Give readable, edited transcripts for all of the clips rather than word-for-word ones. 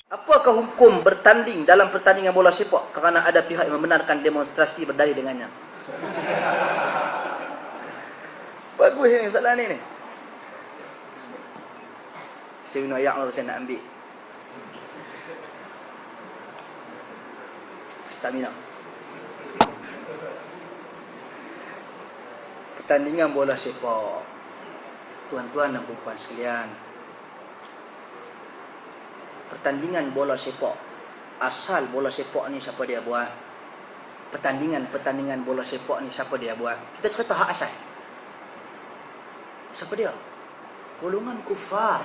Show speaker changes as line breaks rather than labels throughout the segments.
Apakah hukum bertanding dalam pertandingan bola sepak kerana ada pihak yang membenarkan demonstrasi berdalih dengannya? Bagus ni soalan ni. Saya minum ayak lah saya nak ambil stamina. Pertandingan bola sepak, tuan-tuan dan puan sekalian, pertandingan bola sepak, asal bola sepak ni siapa dia buat? Pertandingan bola sepak ni siapa dia buat? Kita cerita hak asal. Siapa dia? Golongan kufar.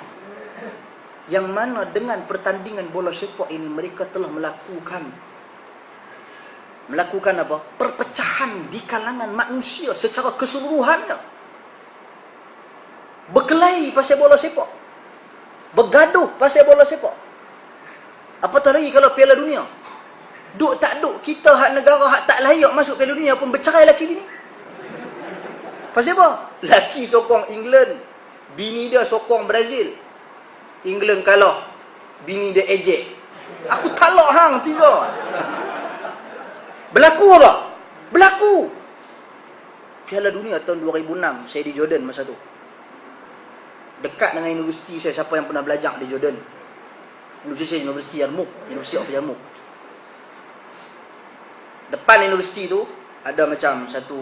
Yang mana dengan pertandingan bola sepak ini mereka telah melakukan apa? Perpecahan di kalangan manusia secara keseluruhannya. Berkelahi pasal bola sepak. Bergaduh pasal bola sepak. Apatah lagi kalau Piala Dunia. Duk tak duk, kita hak negara hak tak layak masuk Piala Dunia pun bercerai laki bini. Pasal apa? Laki sokong England, bini dia sokong Brazil. England kalah, bini dia ejek. Aku talak hang tiga. Berlaku apa? Berlaku. Piala Dunia tahun 2006, saya di Jordan masa tu. Dekat dengan universiti saya, siapa yang pernah belajar di Jordan? Universiti Yarmouk, University of Yarmouk. Depan universiti tu ada macam satu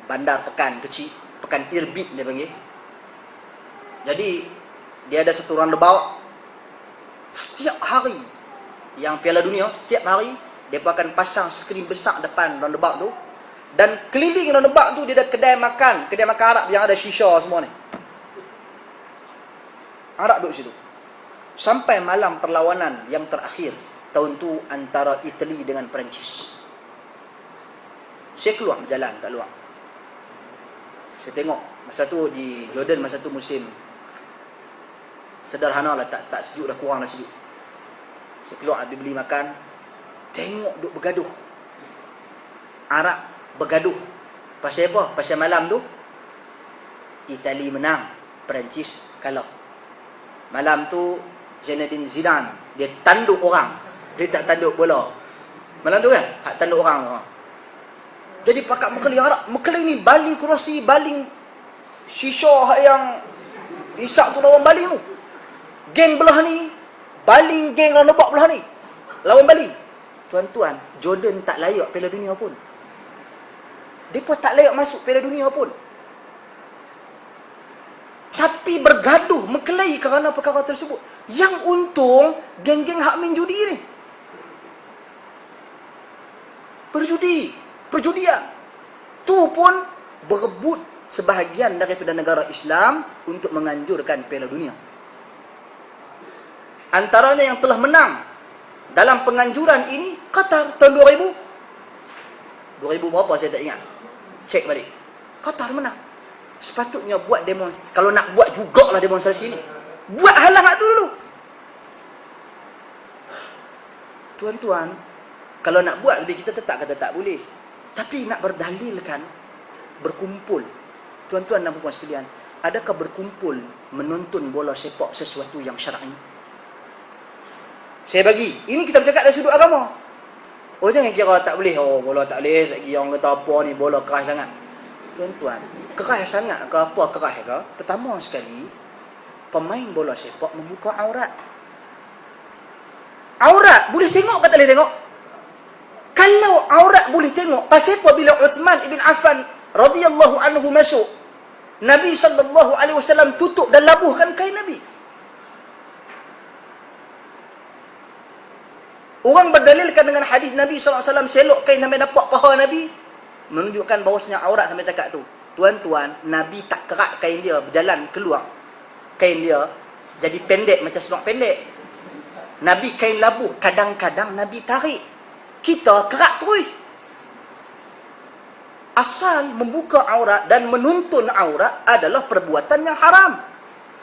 bandar pekan kecil, pekan Irbid dia panggil. Jadi dia ada satu roundabout. Setiap hari yang Piala Dunia, setiap hari mereka akan pasang skrin besar depan roundabout tu, dan keliling roundabout tu dia ada kedai makan Arab yang ada shisha semua ni. Arab duduk situ. Sampai malam perlawanan yang terakhir tahun tu antara Itali dengan Perancis. Saya keluar berjalan kat luar. Saya tengok masa tu di Jordan, masa tu musim sederhana lah, tak sejuk dah, kurang dah sejuk. Saya keluar habis beli makan, tengok duk bergaduh. Arab bergaduh. Pasal apa? Pasal malam tu Itali menang, Perancis kalah. Malam tu Zinedine Zidane dia tanduk orang. Dia tak tanduk bola. Malam tu kan, hak tanduk orang tu. Jadi pakat Mekeli Arab, Mekeli ni baling kerusi, baling shisha yang isap tu lawan baling tu. Geng belah ni baling geng roundabout belah ni lawan baling. Tuan-tuan, Jordan tak layak Piala Dunia pun. Depa tak layak masuk Piala Dunia pun. Tapi bergaduh, mekelahi kerana perkara tersebut. Yang untung geng-geng hak main judi ni. Perjudian. Tu pun berebut sebahagian daripada negara Islam untuk menganjurkan Piala Dunia. Antaranya yang telah menang dalam penganjuran ini Qatar tahun 2000 berapa saya tak ingat. Cek balik. Qatar menang. Sepatutnya buat demonstrasi. Kalau nak buat jugalah demonstrasi ni, buat halang hak tu dulu. Tuan-tuan, kalau nak buat, kita tetap kata tak boleh. Tapi nak berdalilkan berkumpul. Tuan-tuan dan puan sekalian, adakah berkumpul menonton bola sepak sesuatu yang syar'i? Saya bagi, ini kita bercakap dari sudut agama. Oh, jangan kira tak boleh. Oh, bola tak boleh. Tak kira orang kata apa ni, bola keras sangat. Tuan-tuan, keras sangat ke apa keras ke? Pertama sekali, pemain bola sepak membuka aurat. Aurat boleh tengok ke tak boleh tengok? Kalau aurat boleh tengok, pasal apa bila Uthman ibn Affan radhiyallahu anhu masuk, Nabi sallallahu alaihi wasallam tutup dan labuhkan kain Nabi. Orang berdalilkan dengan hadis Nabi sallallahu alaihi wasallam selok kain sampai dapat paha Nabi, menunjukkan bahawasanya aurat sampai takat tu. Tuan-tuan, Nabi tak kerat kain dia, berjalan keluar. Kain dia jadi pendek macam seluar pendek. Nabi kain labuh, kadang-kadang Nabi tarik. Kita kerat terus. Asal membuka aurat dan menuntun aurat adalah perbuatan yang haram.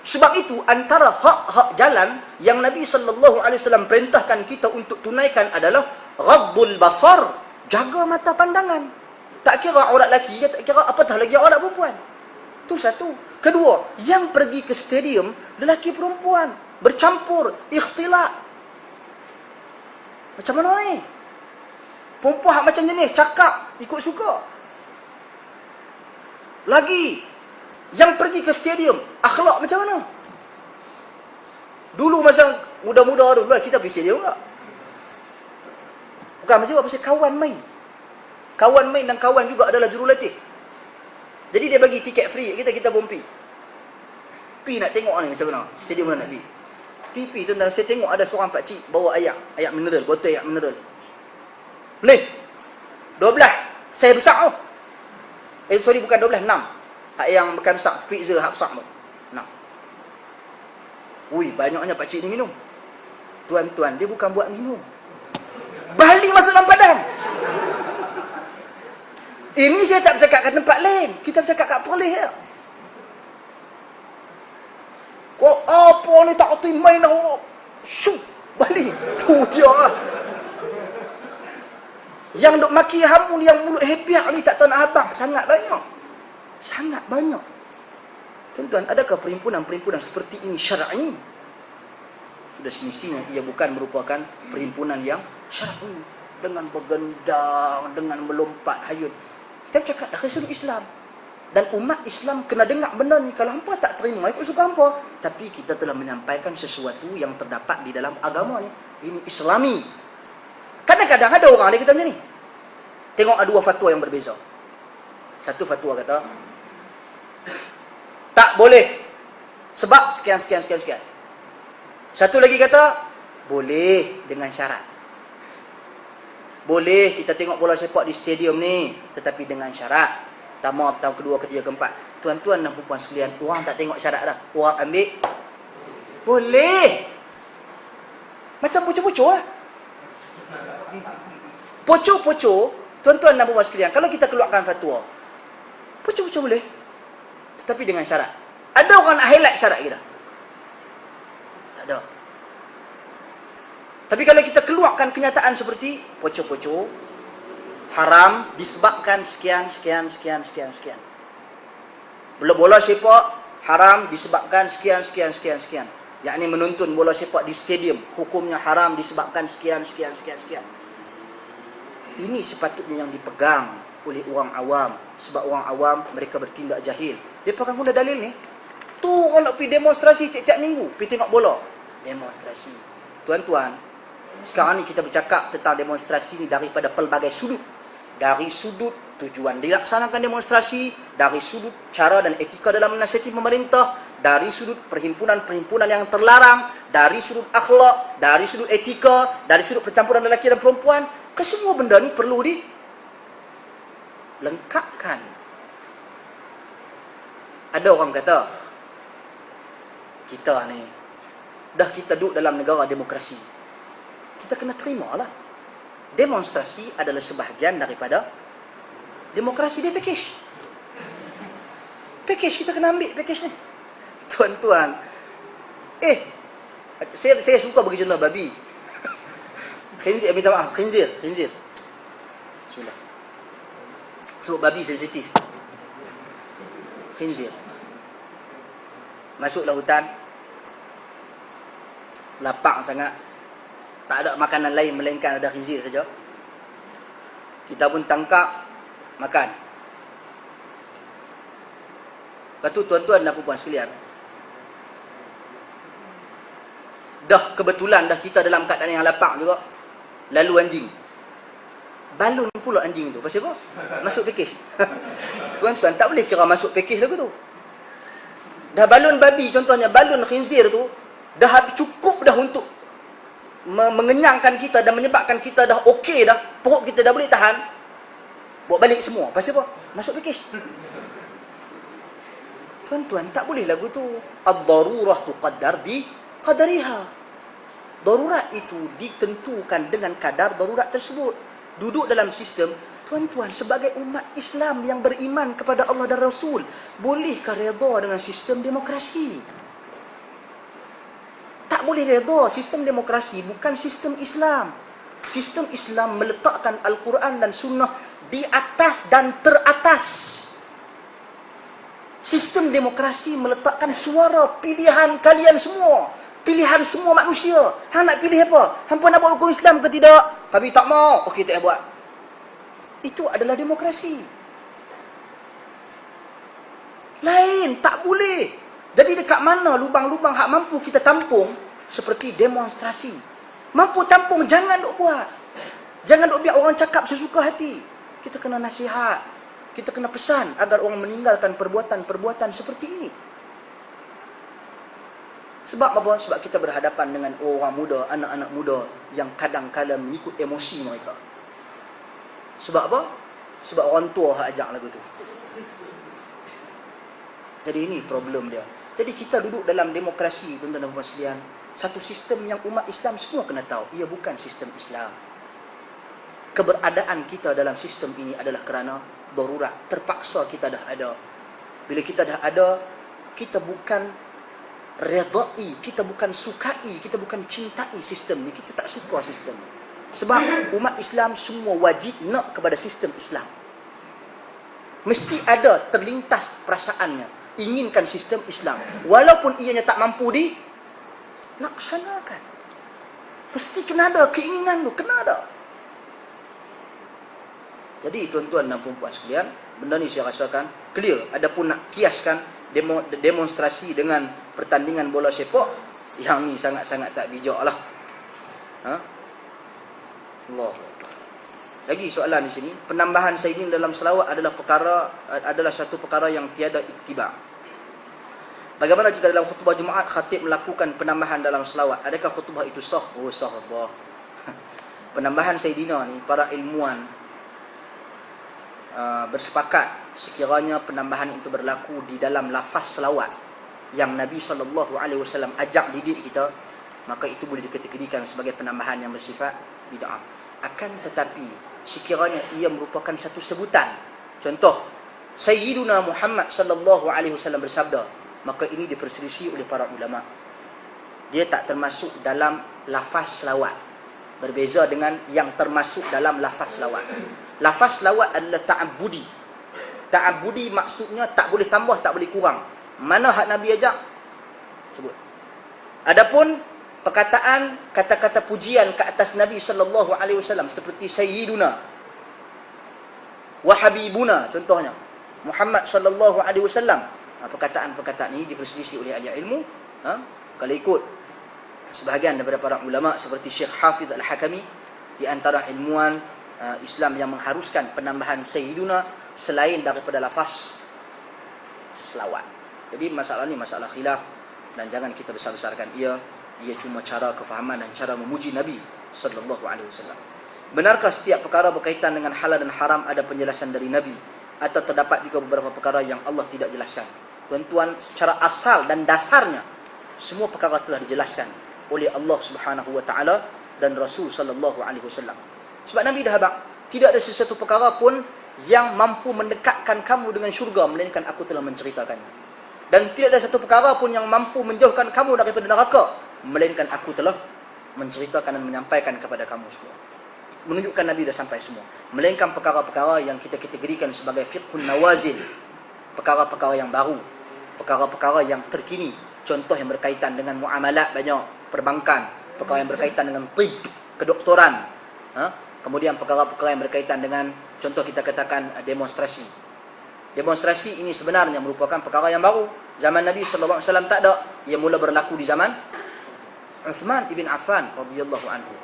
Sebab itu antara hak-hak jalan yang Nabi SAW perintahkan kita untuk tunaikan adalah ghaddul basar, jaga mata pandangan. Tak kira aurat lelaki, tak kira apatah lagi aurat perempuan. Itu satu. Kedua, yang pergi ke stadium lelaki perempuan bercampur, ikhtilat. Macam mana ni? Perempuan macam jenis cakap ikut suka. Lagi yang pergi ke stadium, akhlak macam mana? Dulu masa muda-muda dulu kita pergi stadium tak? Bukan macam apa, pasal kawan main. Kawan main dan kawan juga adalah jurulatih. Jadi dia bagi tiket free kita pun pergi. Pergi nak tengok ni macam mana, stadium mana nak pergi. Pergi tu saya tengok ada seorang pakcik bawa ayak mineral, botol ayak mineral. Boleh? 12. Saya besar tu. Sorry, bukan 12, 6. Hak yang bukan besar, spritzer hak besar tu. 6. Ui, banyaknya pakcik ni minum. Tuan-tuan, dia bukan buat minum. Balik masuk dalam badan. Ini saya tak bercakap kat tempat lain. Kita bercakap kat Perlis je. Kau apa ni tak kerti main dah. Syuk, balik. Tu dia lah. Yang duk maki hamun, yang mulut hepiak ni tak tahu nak habang. Sangat banyak. Sangat banyak. Tuan-tuan, adakah perhimpunan-perhimpunan seperti ini syar'i? Sudah semestinya ia bukan merupakan perhimpunan yang syar'i. Dengan bergendang, dengan melompat hayun. Kita bercakap dah sudut Islam. Dan umat Islam kena dengar benda ni. Kalau hampa tak terima, ikut suka hampa. Tapi kita telah menyampaikan sesuatu yang terdapat di dalam agama ni. Ini Islami. Kadang-kadang ada orang dia kata macam ni. Tengok ada dua fatwa yang berbeza. Satu fatwa kata, tak boleh. Sebab sekian. Satu lagi kata, boleh dengan syarat. Boleh kita tengok bola sepak di stadium ni, tetapi dengan syarat. Pertama, kedua, ketiga, keempat. Tuan-tuan dan puan sekalian, orang tak tengok syarat dah. Orang ambil, boleh. Macam pucuk-pucuk lah. Pucuk-pucuk, tuan-tuan dan puan sekalian, kalau kita keluarkan fatwa, pucuk-pucuk boleh, tetapi dengan syarat. Ada orang nak highlight syarat kita? Tak ada. Tapi kalau kita keluarkan kenyataan seperti pucuk-pucuk haram disebabkan sekian. Bola sepak haram disebabkan sekian. Yakni menonton bola sepak di stadium hukumnya haram disebabkan sekian. Ini sepatutnya yang dipegang oleh orang awam. Sebab orang awam mereka bertindak jahil. Dia pegang guna dalil ni. Tu orang nak pergi demonstrasi tiap-tiap minggu, pergi tengok bola. Demonstrasi. Tuan-tuan, sekarang ni kita bercakap tentang demonstrasi ni daripada pelbagai sudut. Dari sudut tujuan dilaksanakan demonstrasi, dari sudut cara dan etika dalam menasihati pemerintah, dari sudut perhimpunan-perhimpunan yang terlarang, dari sudut akhlak, dari sudut etika, dari sudut percampuran lelaki dan perempuan. Kesemua benda ni perlu dilengkapkan. Ada orang kata, kita ni dah kita duduk dalam negara demokrasi, kita kena terima lah. Demonstrasi adalah sebahagian daripada demokrasi. Dia package kita kena ambil package ni. Tuan-tuan, saya suka bagi contoh babi. Khinzir, minta maaf, khinzir. Bismillah. Sebab babi sensitif. Khinzir masuklah hutan, lapang sangat, tak ada makanan lain melainkan ada khinzir saja. Kita pun tangkap, makan. Lepas tu tuan-tuan dan puan sekalian, dah kebetulan dah kita dalam keadaan yang lapang juga, lalu anjing. Balon pula anjing tu. Pasal apa? Masuk package. Tuan-tuan, tak boleh kira masuk package lagu tu. Dah balon babi, contohnya balon khinzir tu, dah cukup dah untuk mengenyangkan kita dan menyebabkan kita dah okey dah, perut kita dah boleh tahan, buat balik semua. Pasal apa? Masuk package. Tuan-tuan, tak boleh lagu tu. Ad-darurah tuqaddar bi qadariha. Darurat itu ditentukan dengan kadar darurat tersebut. Duduk dalam sistem, tuan-tuan, sebagai umat Islam yang beriman kepada Allah dan Rasul, bolehkah redha dengan sistem demokrasi? tak boleh redha. Sistem demokrasi bukan sistem Islam. Sistem Islam meletakkan Al-Quran dan Sunnah di atas dan teratas. Sistem demokrasi meletakkan suara pilihan kalian semua, pilihan semua manusia. Hang nak pilih apa? Hampa nak buat hukum Islam ke tidak? Kami tak mau. Okey, tak buat. Itu adalah demokrasi. Lain, tak boleh. Jadi dekat mana lubang-lubang hak mampu kita tampung, seperti demonstrasi. Mampu tampung, jangan duk buat. Jangan duk biar orang cakap sesuka hati. Kita kena nasihat. Kita kena pesan agar orang meninggalkan perbuatan-perbuatan seperti ini. Sebab apa? Sebab kita berhadapan dengan orang muda, anak-anak muda yang kadang-kadang mengikut emosi mereka. Sebab apa? Sebab orang tua hak ajak lagu tu. Jadi ini problem dia. Jadi kita duduk dalam demokrasi, tuan-tuan dan puan sekalian. Satu sistem yang umat Islam semua kena tahu, ia bukan sistem Islam. Keberadaan kita dalam sistem ini adalah kerana darurat, terpaksa kita dah ada. Bila kita dah ada, kita bukan redai, kita bukan sukai, kita bukan cintai sistem ni. Kita tak suka sistem ni. Sebab umat Islam semua wajib nak kepada sistem Islam. Mesti ada terlintas perasaannya inginkan sistem Islam, walaupun ianya tak mampu dilaksanakan. Mesti kena ada keinginan tu, kena ada. Jadi tuan-tuan dan puan-puan sekalian, benda ni saya rasakan clear. Adapun nak kiaskan demonstrasi dengan pertandingan bola sepak, yang ni sangat-sangat tak bijak lah. Allah. Lagi soalan di sini, penambahan sayyidin dalam selawat adalah satu perkara yang tiada ittiba'. Bagaimana jika dalam khutbah Jumaat khatib melakukan penambahan dalam selawat? Adakah khutbah itu sah? Oh, sah Allah. Penambahan sayyidina ni, para ilmuwan bersepakat sekiranya penambahan itu berlaku di dalam lafaz selawat yang Nabi SAW ajak didik kita, maka itu boleh dikategorikan sebagai penambahan yang bersifat bid'ah. Akan tetapi sekiranya ia merupakan satu sebutan, contoh Sayyiduna Muhammad SAW bersabda, maka ini diperselisih oleh para ulama. Dia tak termasuk dalam lafaz selawat, berbeza dengan yang termasuk dalam lafaz selawat. Lafaz selawat adalah ta'abbudi. Ta'abbudi maksudnya tak boleh tambah, tak boleh kurang. Mana hak Nabi ajak? Sebut. Adapun perkataan kata-kata pujian ke atas Nabi SAW seperti Sayyiduna wa Habibuna, contohnya Muhammad SAW, perkataan-perkataan ini diperselisih oleh ahli ilmu. Kalau ikut sebahagian daripada para ulama seperti Syekh Hafiz Al-Hakami, di antara ilmuwan Islam yang mengharuskan penambahan Sayyiduna selain daripada lafaz selawat. Jadi masalah ni masalah khilaf dan jangan kita besar-besarkan ia cuma cara kefahaman dan cara memuji Nabi sallallahu alaihi wasallam. Benarkah setiap perkara berkaitan dengan halal dan haram ada penjelasan dari Nabi, atau terdapat juga beberapa perkara yang Allah tidak jelaskan? Tuan-tuan, secara asal dan dasarnya semua perkara telah dijelaskan oleh Allah Subhanahu wa taala dan Rasul sallallahu alaihi wasallam. Sebab Nabi dah habaq, tidak ada sesuatu perkara pun yang mampu mendekatkan kamu dengan syurga melainkan aku telah menceritakannya. Dan tidak ada satu perkara pun yang mampu menjauhkan kamu daripada neraka melainkan aku telah menceritakan dan menyampaikan kepada kamu semua. Menunjukkan Nabi dah sampai semua. Melainkan perkara-perkara yang kita kategorikan sebagai fiqhun nawazil, perkara-perkara yang baru, perkara-perkara yang terkini. Contoh yang berkaitan dengan muamalat banyak, perbankan, perkara yang berkaitan dengan tib, kedoktoran. Kemudian perkara-perkara yang berkaitan dengan, contoh kita katakan demonstrasi. Demonstrasi ini sebenarnya merupakan perkara yang baru. Zaman Nabi SAW tak ada. Ia mula berlaku di zaman Uthman ibn Affan radhiyallahu anhu.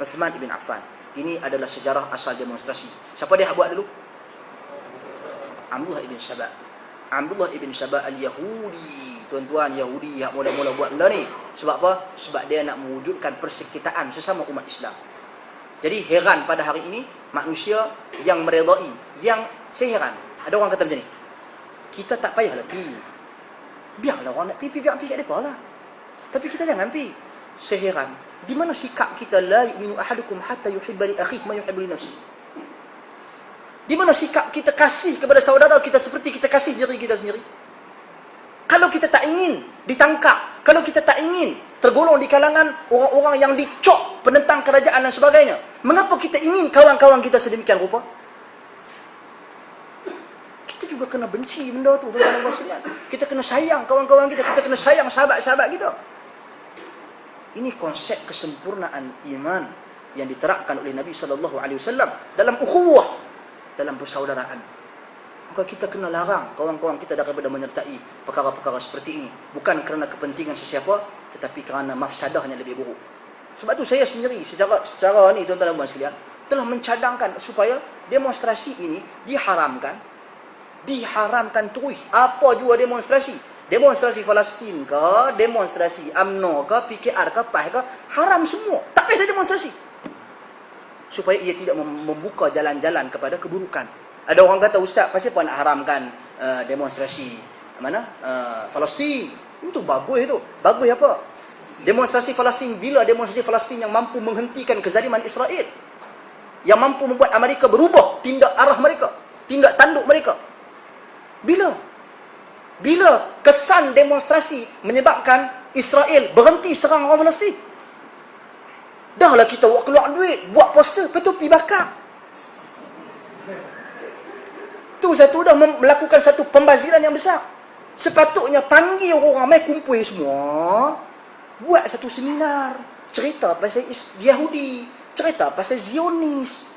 Uthman ibn Affan. Ini adalah sejarah asal demonstrasi. Siapa dia buat dulu? Abdullah ibn Saba. Abdullah ibn Saba al-Yahudi. Tuan-tuan, Yahudi yang mula-mula buat benda ni. Sebab apa? Sebab dia nak mewujudkan persekitaran sesama umat Islam. Jadi heran pada hari ini manusia yang meredai, yang saya heran. Ada orang kata macam ni, kita tak payahlah pergi. Biarlah orang nak pergi, biar pergi kat mereka lah. Tapi kita jangan pergi. Saya heran, di mana sikap kita la yu'minu ahadukum hatta yuhibba li akhihi ma yuhibbu li nafsihi? Di mana sikap kita kasih kepada saudara kita seperti kita kasih diri kita sendiri? Kalau kita tak ingin ditangkap, Kalau kita tak ingin tergolong di kalangan orang-orang yang dicop penentang kerajaan dan sebagainya, mengapa kita ingin kawan-kawan kita sedemikian rupa? Kita juga kena benci benda tu, tuan-tuan sekalian. Kita kena sayang kawan-kawan kita, kita kena sayang sahabat-sahabat kita. Ini konsep kesempurnaan iman yang diterapkan oleh Nabi SAW dalam ukhuwah, dalam persaudaraan. Maka kita kena larang kawan-kawan kita daripada menyertai perkara-perkara seperti ini. Bukan kerana kepentingan sesiapa, tetapi kerana mafsadahnya lebih buruk. Sebab tu saya sendiri secara ni tuan-tuan dan puan sekalian telah mencadangkan supaya demonstrasi ini diharamkan terus. Apa jua demonstrasi. Demonstrasi Palestin ke, demonstrasi UMNO ke, PKR ke, PAS ke, haram semua. Tak payah demonstrasi. Supaya ia tidak membuka jalan-jalan kepada keburukan. Ada orang kata, Ustaz, pasal apa nak haramkan demonstrasi Palestin? Itu bagus tu. Bagus apa? Demonstrasi Palestin bila? Demonstrasi Palestin yang mampu menghentikan kezaliman Israel. Yang mampu membuat Amerika berubah tindak arah mereka, tindak tanduk mereka. Bila kesan demonstrasi menyebabkan Israel berhenti serang orang Palestin. Dahlah kita buat keluar duit, buat poster, lepas tu pergi bakar. Tu satu dah melakukan satu pembaziran yang besar. Sepatutnya panggil orang ramai kumpul semua, buat satu seminar, cerita pasal Yahudi, cerita pasal Zionis.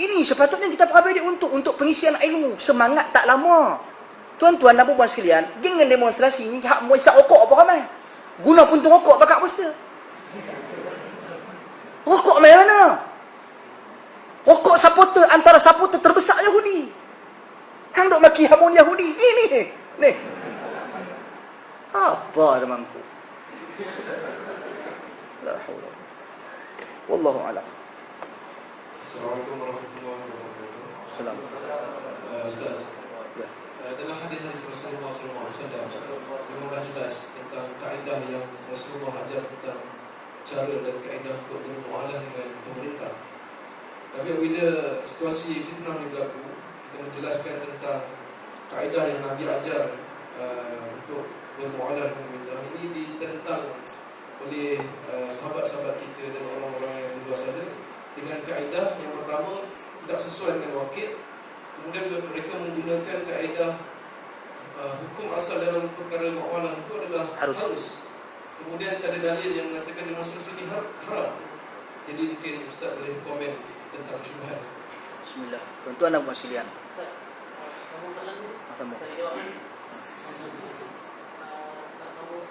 Ini sepatutnya kita pakai dia untuk pengisian ilmu. Semangat tak lama. Tuan-tuan dan puan sekalian, dengan demonstrasi ni hak mau isap rokok apa ramai. Guna puntung rokok bakar poster. Rokok mana? Rokok supporter antara supporter terbesar Yahudi. Hang dok maki hamun Yahudi. Ni. Apa temanku? La haula. Wallahu a'lam.
Assalamualaikum warahmatullahi wabarakatuh.
Assalamualaikum.
Ustaz, dalam hadis Rasulullah SAW memang jelas tentang kaedah yang Rasulullah ajar tentang cara dan kaedah untuk bermuamalah dengan pemerintah. Tapi bila situasi fitnah ni berlaku, kita menjelaskan tentang kaedah yang Nabi ajar untuk bermuamalah dengan pemerintah ini ditentang oleh sahabat-sahabat kita dan orang-orang yang di luar sana dengan kaedah yang pertama tidak sesuai dengan wakil. Kemudian mereka menggunakan kaedah hukum asal dalam perkara muamalah itu adalah harus. Kemudian ada dalil yang mengatakan demonstrasi ini haram. Jadi mungkin Ustaz boleh komen tentang syubhat.
Bismillah. Tuan-tuan dan puan sekalian.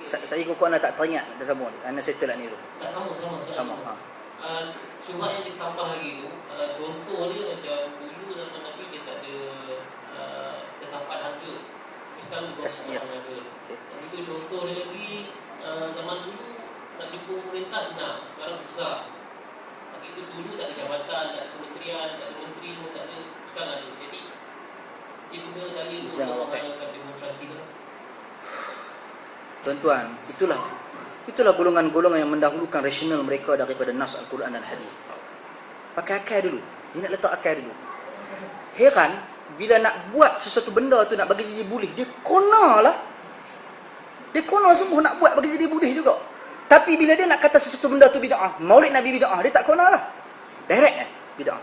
Saya kok anda tak teringat dah sama. Anda settle ni dulu.
Tak sama. Syubhat yang ditambah lagi tu, contoh dia macam dulu zaman Nabi dia tak ada tetapan harga. Sekarang dia tetapan harga. Yang itu contoh dia lagi, zaman dulu nak jumpa pemerintah senang, sekarang susah. Tapi itu dulu tak ada jabatan, tak ada kementerian, tak ada menteri, semua tak ada. Sekarang ada. Jadi dia guna dalil untuk menghalalkan demonstrasi tu.
Tuan-tuan, itulah golongan-golongan yang mendahulukan rasional mereka daripada nas Al-Quran dan hadis. Pakai akal dulu. Dia nak letak akal dulu. Heran bila nak buat sesuatu benda tu nak bagi jadi boleh, dia konalah. Dia kona semua nak buat bagi jadi boleh juga. Tapi bila dia nak kata sesuatu benda tu bid'ah, Maulid Nabi bid'ah, dia tak konalah. Direct bid'ah.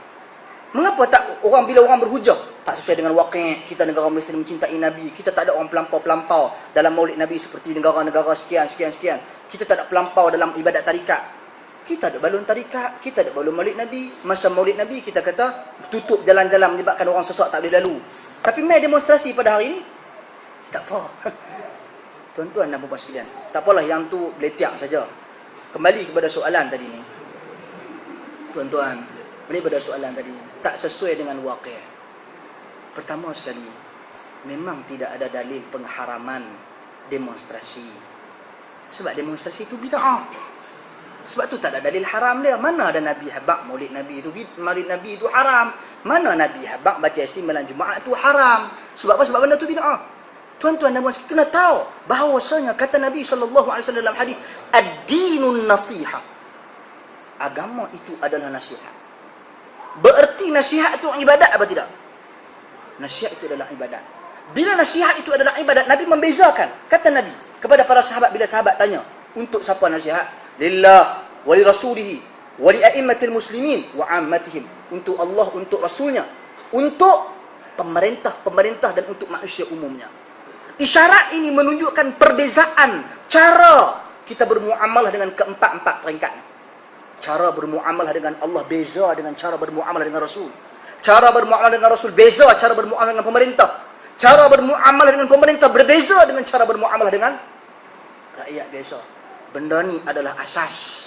Mengapa tak bila orang berhujah tak sesuai dengan waqi', kita negara Malaysia mencintai Nabi, kita tak ada orang pelampau-pelampau dalam Maulid Nabi seperti negara-negara sekian. Kita tak ada pelampau dalam ibadat tarikat. Kita ada balon tarikat, kita ada balon Maulid Nabi. Masa Maulid Nabi kita kata tutup jalan-jalan menyebabkan orang sesat tak boleh lalu. Tapi mai demonstrasi pada hari ini tak apa. Tuan-tuan dan puan sekalian, tak apalah yang tu beletiak saja. Kembali kepada soalan tadi ni. Tuan-tuan, balik pada soalan tadi, tak sesuai dengan waqi'. Pertama sekali, memang tidak ada dalil pengharaman demonstrasi. Sebab demonstrasi itu bid'ah. Sebab tu tak ada dalil haram dia. Mana ada Nabi habaq Maulid Nabi itu haram? Mana Nabi habaq baca Yasin malam Jumaat itu haram? Sebab apa? Sebab benda tu bid'ah. Tuan-tuan dan puan kena tahu bahawasanya kata Nabi SAW dalam hadis, ad-dinun nasiha. Agama itu adalah nasihat. Bererti nasihat itu ibadat apa tidak? Nasihat itu adalah ibadat. Bila nasihat itu adalah ibadat, Nabi membezakan. Kata Nabi, kepada para sahabat bila sahabat tanya, untuk siapa nasihat? Lillah wa li rasulihi wa li a'immatil muslimin wa ammatihim. Untuk Allah, untuk Rasulnya, untuk pemerintah dan untuk manusia umumnya. Isyarat ini menunjukkan perbezaan cara kita bermuamalah dengan keempat-empat peringkat. Cara bermuamalah dengan Allah beza dengan cara bermuamalah dengan Rasul. Cara bermuamalah dengan Rasul beza cara bermuamalah dengan pemerintah. Cara bermuamalah dengan pemerintah berbeza dengan cara bermuamalah dengan rakyat biasa. Benda ni adalah asas.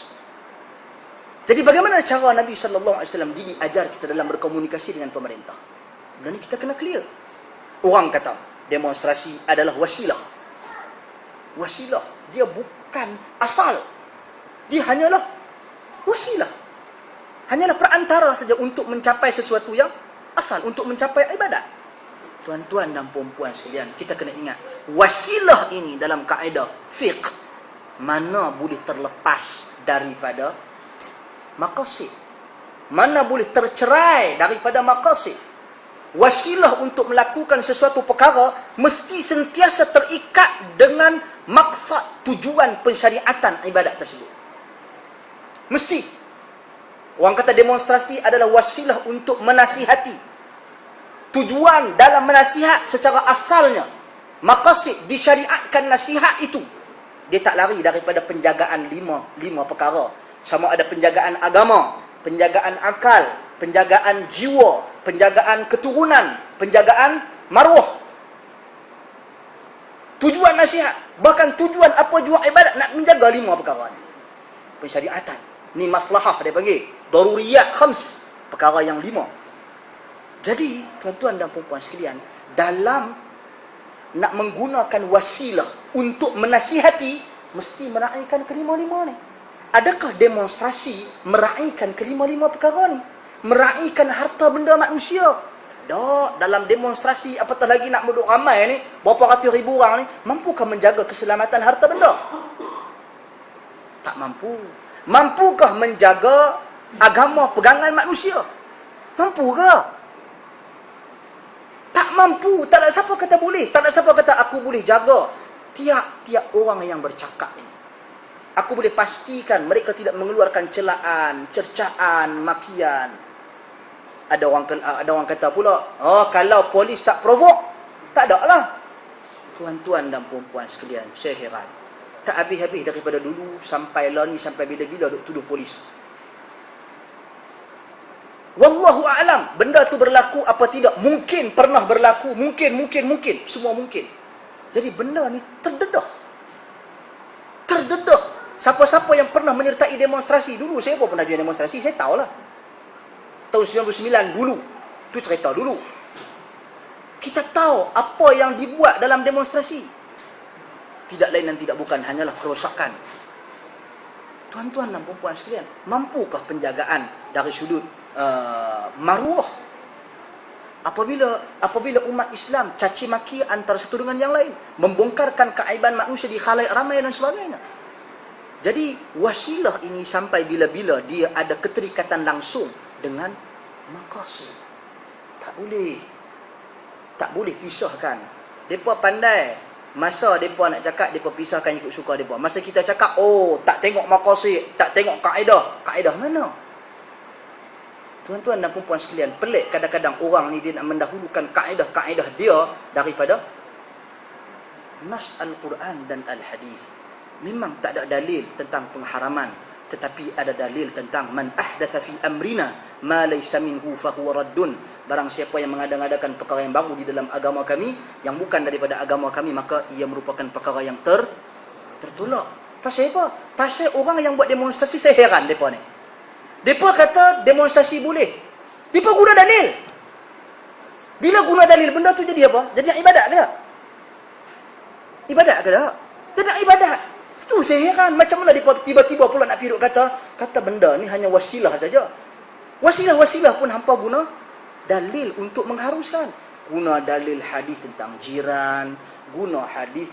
Jadi bagaimana cara Nabi SAW diajar kita dalam berkomunikasi dengan pemerintah? Benda ni kita kena clear. Orang kata demonstrasi adalah wasilah. Wasilah. Dia bukan asal. Dia hanyalah wasilah. Hanyalah perantara saja untuk mencapai sesuatu yang asal. Untuk mencapai ibadat. Tuan-tuan dan puan-puan sekalian, kita kena ingat, wasilah ini dalam kaedah fiqh mana boleh terlepas daripada maqasid, mana boleh tercerai daripada maqasid. Wasilah untuk melakukan sesuatu perkara mesti sentiasa terikat dengan maksud tujuan pensyariatan ibadat tersebut. Mesti. Orang kata demonstrasi adalah wasilah untuk menasihati. Tujuan dalam menasihat secara asalnya, maqasid disyariatkan nasihat itu, dia tak lari daripada penjagaan lima perkara. Sama ada penjagaan agama, penjagaan akal, penjagaan jiwa, penjagaan keturunan, penjagaan maruah. Tujuan nasihat, bahkan tujuan apa jua ibadat, nak menjaga lima perkara ni. Pensyariatan. Ni maslahah dia panggil. Daruriyat khams. Perkara yang lima. Jadi, tuan-tuan dan puan-puan sekalian, dalam nak menggunakan wasilah untuk menasihati, mesti meraihkan kelima-lima ni. Adakah demonstrasi meraihkan kelima-lima perkara ni? Meraihkan harta benda manusia? Tak. Dalam demonstrasi, apatah lagi nak menduk ramai ni, berapa ratus ribu orang ni, mampukah menjaga keselamatan harta benda? Tak mampu. Mampukah menjaga agama pegangan manusia? Mampukah? Tak mampu. Tak ada siapa kata boleh. Tak ada siapa kata aku boleh jaga tiap-tiap orang yang bercakap ini. Aku boleh pastikan mereka tidak mengeluarkan celaan, cercaan, makian. Ada orang kata pula, oh kalau polis tak provok, tak ada lah. Tuan-tuan dan puan-puan sekalian, saya heran. Tak habis-habis daripada dulu sampai lah ni, sampai bila-bila duk tuduh polis. Wallahu a'lam, benda tu berlaku apa tidak? Mungkin pernah berlaku, mungkin, semua mungkin. Jadi benda ni terdedah. Siapa-siapa yang pernah menyertai demonstrasi dulu, saya pun pernah jadi demonstrasi, saya tahulah. Tahun 99 dulu, tu cerita dulu. Kita tahu apa yang dibuat dalam demonstrasi. Tidak lain dan tidak bukan, hanyalah kerosakan. Tuan-tuan dan puan-puan sekalian, mampukah penjagaan dari sudut maruah apabila umat Islam caci maki antara satu dengan yang lain, membongkarkan keaiban manusia di khalayak ramai dan sebagainya? Jadi wasilah ini sampai bila-bila dia ada keterikatan langsung dengan maqasid. Tak boleh pisahkan. Depa pandai masa depa nak cakap, depa pisahkan ikut suka depa. Masa kita cakap, oh tak tengok maqasid, tak tengok kaedah mana? Tuan-tuan dan puan-puan sekalian, pelik kadang-kadang orang ni dia nak mendahulukan kaedah-kaedah dia daripada nas Al-Quran dan Al-Hadis. Memang tak ada dalil tentang pengharaman, tetapi ada dalil tentang man ahdatha fi amrina ma laysa minhu fahuwa raddun. Barang siapa yang mengada-ngadakan perkara yang baru di dalam agama kami yang bukan daripada agama kami, maka ia merupakan perkara yang tertolak. Pasal apa? Pasal orang yang buat demonstrasi, saya heran depa ni. Depa kata demonstrasi boleh. Depa guna dalil. Bila guna dalil, benda tu jadi apa? Jadi ibadat ke? Ibadat ke tak? Tidak ibadat. Itu saya heran. Macam mana depa tiba-tiba pula nak pergi kata benda ni hanya wasilah saja. Wasilah pun hampa guna dalil untuk mengharuskan. Guna dalil hadis tentang jiran, guna hadis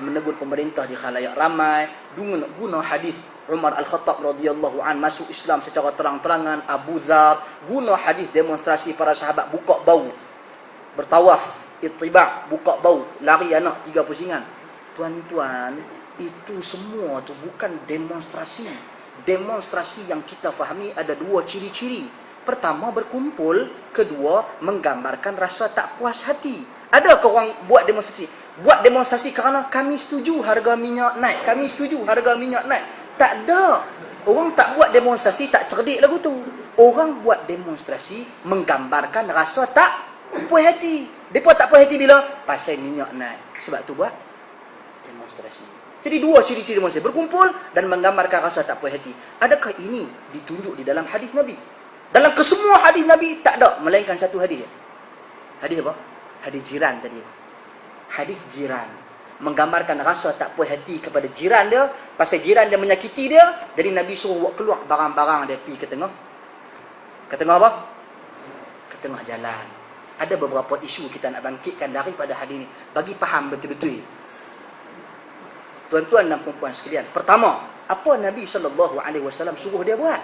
menegur pemerintah di khalayak ramai, guna hadis Umar Al-Khattab radhiyallahu an masuk Islam secara terang-terangan, Abu Dhar, guna hadis demonstrasi para sahabat buka bau, bertawaf, ittiba', buka bau, lari anak 3 pusingan. Tuan-tuan, itu semua tu bukan demonstrasi. Demonstrasi yang kita fahami ada dua ciri-ciri. Pertama, berkumpul. Kedua, menggambarkan rasa tak puas hati. Adakah orang buat demonstrasi? Buat demonstrasi kerana kami setuju harga minyak naik. Kami setuju harga minyak naik. Tak ada. Orang tak buat demonstrasi tak cerdik lagu tu. Orang buat demonstrasi menggambarkan rasa tak puas hati. Mereka tak puas hati bila? Pasal minyak naik. Sebab tu buat demonstrasi. Jadi dua ciri-ciri demonstrasi. Berkumpul dan menggambarkan rasa tak puas hati. Adakah ini ditunjuk di dalam hadis Nabi? Dalam kesemua hadis Nabi tak ada. Melainkan satu hadis. Hadis apa? Hadis jiran tadi. Hadis jiran. Menggambarkan rasa tak puas hati kepada jiran dia. Pasal jiran dia menyakiti dia. Jadi Nabi suruh buat keluar barang-barang dia pergi ke tengah. Ke tengah apa? Ke tengah jalan. Ada beberapa isu kita nak bangkitkan daripada hadis ini. Bagi faham betul-betul. Tuan-tuan dan puan-puan sekalian. Pertama, apa Nabi SAW suruh dia buat?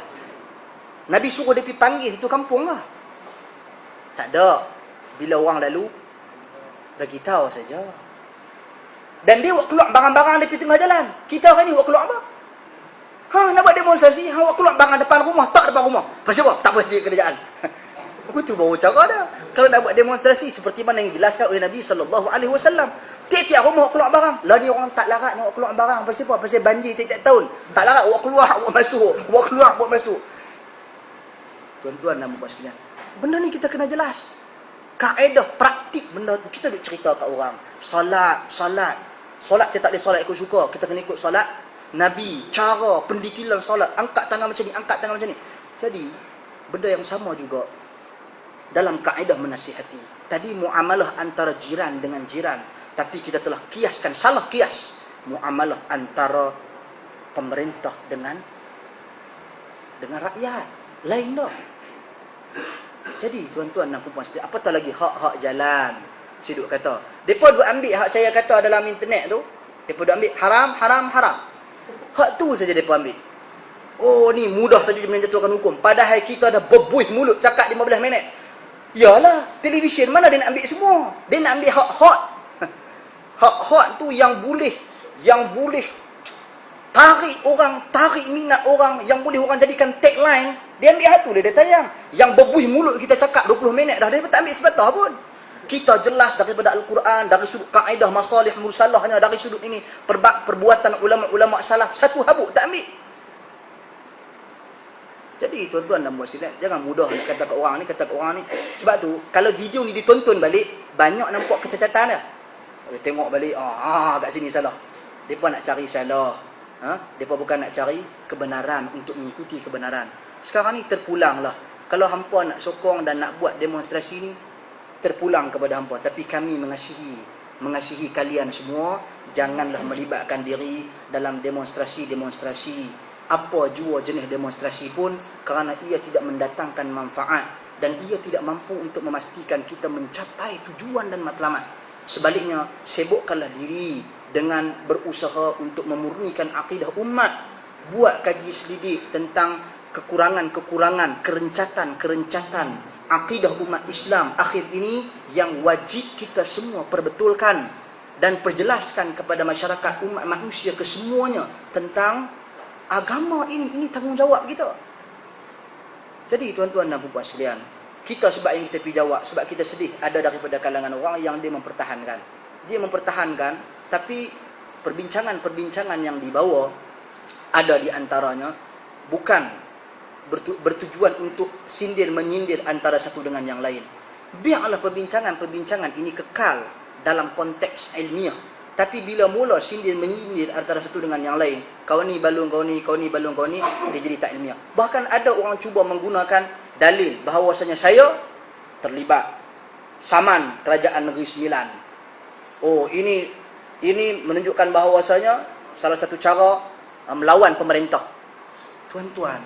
Nabi suruh dia pergi panggil itu kampung lah. Tak ada. Bila orang lalu, bagi tahu saja. Dan dia buat keluar barang-barang dia pergi tengah jalan. Kita hari ni buat keluar apa? Nak buat demonstrasi, buat keluar barang depan rumah, tak depan rumah. Pasal apa? Tak boleh dia kerjaan. Itu baru cara dia. Kalau nak buat demonstrasi seperti mana yang dijelaskan oleh Nabi SAW. Tiap-tiap rumah keluar barang. Lah ni orang tak larat nak keluar barang. Pasal apa? Pasal banjir tiap-tiap tahun. Tak larat buat keluar, buat masuk. Buat keluar, buat masuk. Tuan-tuan dan puan sekalian, benda ni kita kena jelas. Kaedah praktik benda tu kita duk cerita kat orang. Solat kita tak boleh solat ikut suka. Kita kena ikut solat Nabi. Cara pendetilan solat, angkat tangan macam ni, angkat tangan macam ni. Jadi benda yang sama juga dalam kaedah menasihati. Tadi muamalah antara jiran dengan jiran, tapi kita telah kiaskan, salah kias muamalah antara pemerintah dengan rakyat. Lain dah. Jadi tuan-tuan dan puan-puan sekalian, apatah lagi hak-hak jalan. Saya duk kata, depa duk ambil hak saya kata dalam internet tu, depa duk ambil haram. Hak tu saja depa ambil. Oh ni mudah saja menjatuhkan hukum. Padahal kita dah berbuih mulut cakap 15 minit. Yalah, televisyen mana dia nak ambil semua? Dia nak ambil hak-hak. Hak-hak tu yang boleh tarik minat orang, yang boleh orang jadikan tagline. Dia ambil hak tu dia tayang. Yang berbuih mulut kita cakap 20 minit dah, dia tak ambil sepatah pun. Kita jelas daripada Al-Quran, dari sudut kaedah masalih mursalahnya, dari sudut ini perbuatan ulama-ulama salaf, satu habuk tak ambil. Jadi tuan-tuan dan puan sekalian, jangan mudah nak kata kat orang ni. Sebab tu kalau video ni ditonton balik, banyak nampak kecacatan dia. Tengok balik, kat sini salah. Depa nak cari salah. Depa bukan nak cari kebenaran untuk mengikuti kebenaran. Sekarang ni terpulanglah. Kalau hampa nak sokong dan nak buat demonstrasi ni, terpulang kepada hampa. Tapi kami mengasihi kalian semua. Janganlah melibatkan diri dalam demonstrasi apa jua jenis demonstrasi pun, kerana ia tidak mendatangkan manfaat dan ia tidak mampu untuk memastikan kita mencapai tujuan dan matlamat. Sebaliknya, sibukkanlah diri dengan berusaha untuk memurnikan akidah umat. Buat kaji selidik tentang kekurangan-kekurangan, kerencatan-kerencatan akidah umat Islam akhir ini yang wajib kita semua perbetulkan dan perjelaskan kepada masyarakat umat manusia kesemuanya tentang agama ini tanggungjawab kita. Jadi tuan-tuan dan puan sekalian, kita sebab yang kita pergi jawab, sebab kita sedih ada daripada kalangan orang yang dia mempertahankan. Tapi perbincangan-perbincangan yang dibawa ada di antaranya bukan bertujuan untuk sindir-menyindir antara satu dengan yang lain. Biarlah perbincangan-perbincangan ini kekal dalam konteks ilmiah. Tapi bila mula sindir-menyindir antara satu dengan yang lain, kau ni balung kau ni, dia jadi tak ilmiah. Bahkan ada orang cuba menggunakan dalil bahawasanya saya terlibat saman Kerajaan Negeri Sembilan. Oh, ini menunjukkan bahawasanya salah satu cara melawan pemerintah. Tuan-tuan,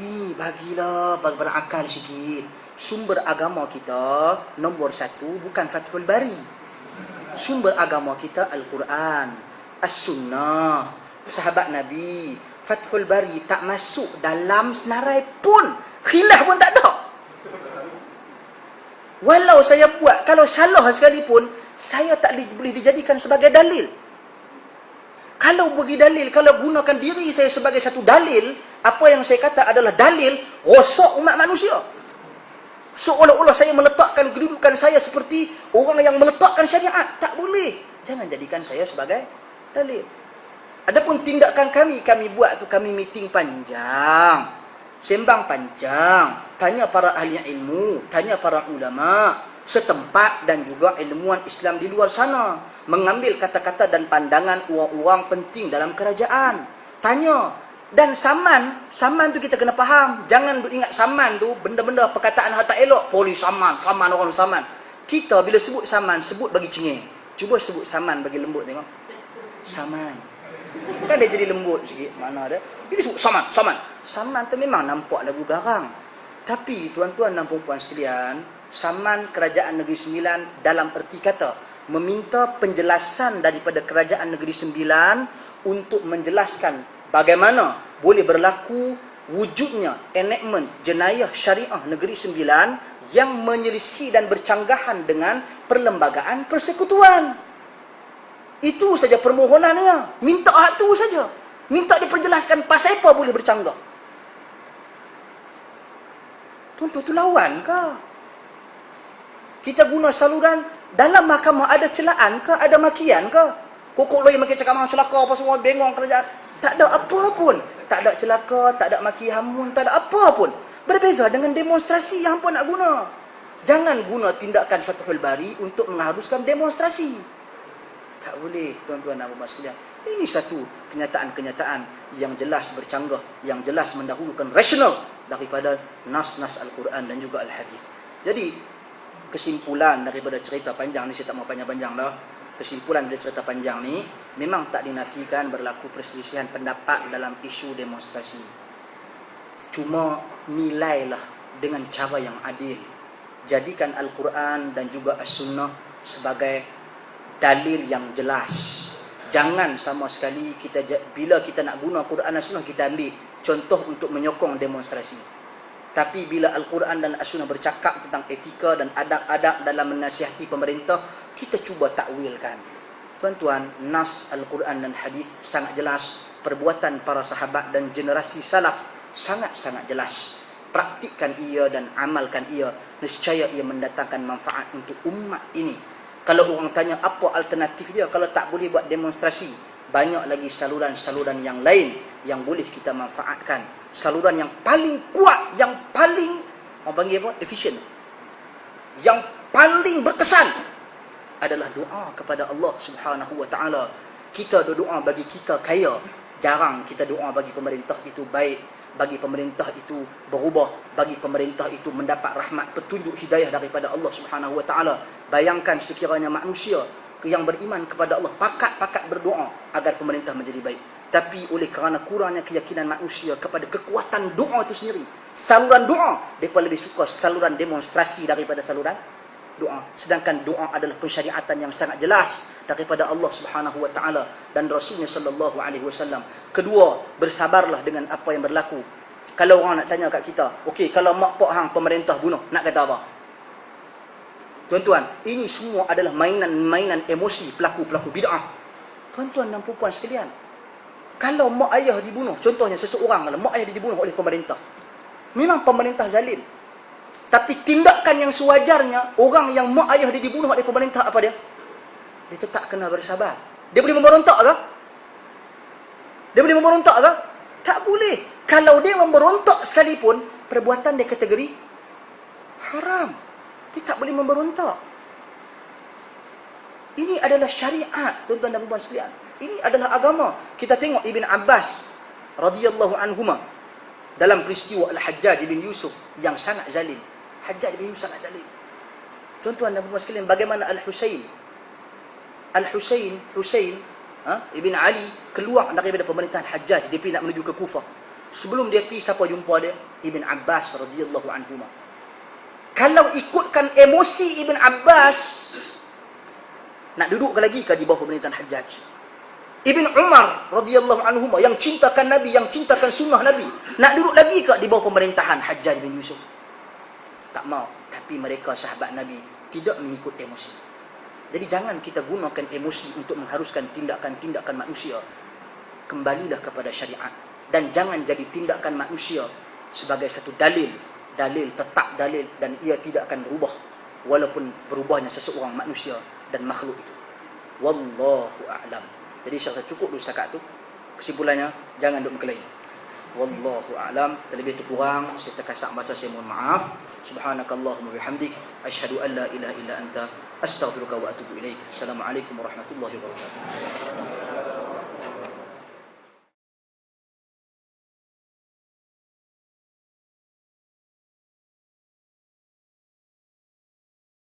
ni bagilah berakal sikit. Sumber agama kita nombor 1 bukan Fathul Bari. Sumber agama kita Al-Quran, As-Sunnah, sahabat Nabi. Fathul Bari tak masuk dalam senarai pun. Khilaf pun tak ada. Walau saya buat, kalau salah sekalipun, saya tak boleh dijadikan sebagai dalil. Kalau bagi dalil, kalau gunakan diri saya sebagai satu dalil, apa yang saya kata adalah dalil, rosak umat manusia. Seolah-olah saya meletakkan kedudukan saya seperti orang yang meletakkan syariat. Tak boleh. Jangan jadikan saya sebagai dalil. Adapun tindakan kami buat tu, kami meeting panjang, sembang panjang, tanya para ahli ilmu, tanya para ulama setempat dan juga ilmuwan Islam di luar sana, mengambil kata-kata dan pandangan orang-orang penting dalam kerajaan. Tanya. Dan saman tu kita kena faham. Jangan ingat saman tu benda-benda perkataan hak tak elok. Polis saman orang saman. Kita bila sebut saman, sebut bagi cengeng. Cuba sebut saman bagi lembut tengok. Saman. Kan dia jadi lembut sikit, mana ada. Dia sebut saman. Saman tu memang nampak lagu garang. Tapi tuan-tuan dan puan-puan sekalian, saman Kerajaan Negeri Sembilan dalam erti kata meminta penjelasan daripada Kerajaan Negeri Sembilan untuk menjelaskan bagaimana boleh berlaku wujudnya enactment jenayah syariah Negeri Sembilan yang menyelisihi dan bercanggahan dengan perlembagaan persekutuan. Itu saja permohonannya. Minta hak tu saja. Minta diperjelaskan pasal apa boleh bercanggah. Tuan-tuan tu lawan ke? Kita guna saluran dalam mahkamah ada celaan ke? Ada makian ke? Kokok lagi makin cakap celaka apa semua, bengong kerajaan. Tak ada apa pun. Tak ada celaka, tak ada maki hamun, tak ada apa pun. Berbeza dengan demonstrasi yang apa nak guna. Jangan guna tindakan Fathul Bari untuk mengharuskan demonstrasi. Tak boleh, tuan-tuan dan puan-puan sekalian. Ini satu kenyataan-kenyataan yang jelas bercanggah, yang jelas mendahulukan rasional daripada nas-nas Al-Quran dan juga Al-Hadis. Jadi, kesimpulan daripada cerita panjang ni, saya tak mau panjang-panjang dah. Kesimpulan dari cerita panjang ni, memang tak dinafikan berlaku perselisihan pendapat dalam isu demonstrasi. Cuma nilailah dengan cara yang adil. Jadikan Al-Quran dan juga As-Sunnah sebagai dalil yang jelas. Jangan sama sekali kita bila kita nak guna Quran dan As-Sunnah kita ambil contoh untuk menyokong demonstrasi. Tapi bila Al-Quran dan As-Sunnah bercakap tentang etika dan adab-adab dalam menasihati pemerintah, kita cuba takwilkan. Tuan-tuan, nas Al-Quran dan hadis sangat jelas. Perbuatan para sahabat dan generasi salaf sangat-sangat jelas. Praktikkan ia dan amalkan ia. Nescaya ia mendatangkan manfaat untuk umat ini. Kalau orang tanya apa alternatif dia kalau tak boleh buat demonstrasi, banyak lagi saluran-saluran yang lain yang boleh kita manfaatkan. Saluran yang paling kuat, yang paling orang panggil apa? Efisien. Yang paling berkesan adalah doa kepada Allah Subhanahu wa taala. Kita doa bagi kita kaya, jarang kita doa bagi pemerintah itu baik, bagi pemerintah itu berubah, bagi pemerintah itu mendapat rahmat petunjuk hidayah daripada Allah Subhanahu wa taala. Bayangkan sekiranya manusia yang beriman kepada Allah pakat-pakat berdoa agar pemerintah menjadi baik. Tapi oleh kerana kurangnya keyakinan manusia kepada kekuatan doa itu sendiri, saluran doa, mereka lebih suka saluran demonstrasi daripada saluran doa. Sedangkan doa adalah pensyariatan yang sangat jelas daripada Allah Subhanahu wa taala dan Rasulnya sallallahu alaihi wasallam. Kedua, bersabarlah dengan apa yang berlaku. Kalau orang nak tanya kat kita, okey, kalau mak pak hang pemerintah bunuh, nak kata apa? Tuan-tuan, ini semua adalah mainan-mainan emosi pelaku-pelaku bid'ah. Tuan-tuan dan puan-puan sekalian, kalau mak ayah dibunuh, contohnya seseorang, kalau mak ayah dibunuh oleh pemerintah, memang pemerintah zalim. Tapi tindakan yang sewajarnya, orang yang mak ayah dia dibunuh oleh pemerintah, apa dia? Dia tetap kena bersabar. Dia boleh memberontak ke? Dia boleh memberontak ke? Tak boleh. Kalau dia memberontak sekalipun, perbuatan dia kategori haram. Dia tak boleh memberontak. Ini adalah syariat, tuan-tuan dan puan sekalian. Ini adalah agama. Kita tengok Ibn Abbas radhiyallahu anhuma dalam peristiwa Al-Hajjaj bin Yusuf yang sangat zalim. Hajjaj bin Yusuf sangat zalim. Tuan-tuan dan puan sekalian, bagaimana Al-Husain Ibn Ali keluar daripada pemerintahan Hajjaj, dia pergi nak menuju ke Kufah. Sebelum dia pergi, siapa jumpa dia? Ibn Abbas radhiyallahu anhuma. Kalau ikutkan emosi Ibn Abbas, nak duduk lagi ke di bawah pemerintahan Hajjaj? Ibn Umar radhiyallahu anhuma yang cintakan Nabi, yang cintakan sunnah Nabi, nak duduk lagi ke di bawah pemerintahan Hajjaj bin Yusuf? Tak mau. Tapi mereka sahabat Nabi tidak mengikut emosi. Jadi jangan kita gunakan emosi untuk mengharuskan tindakan-tindakan manusia. kembalilah kepada syariat. Dan jangan jadi tindakan manusia sebagai satu dalil tetap dalil, dan ia tidak akan berubah walaupun berubahnya seseorang manusia dan makhluk itu. Wallahu a'lam. Jadi saya cukup dulu setakat tu. Kesimpulannya, jangan duk berkelahi. Wallahu a'lam. Terlebih terkurang saya terkasak bahasa, saya mohon maaf. Subhanakallahumma bihamdik, asyhadu an la ilaha illa anta, astaghfiruka wa atubu ilaik. Assalamualaikum warahmatullahi wabarakatuh.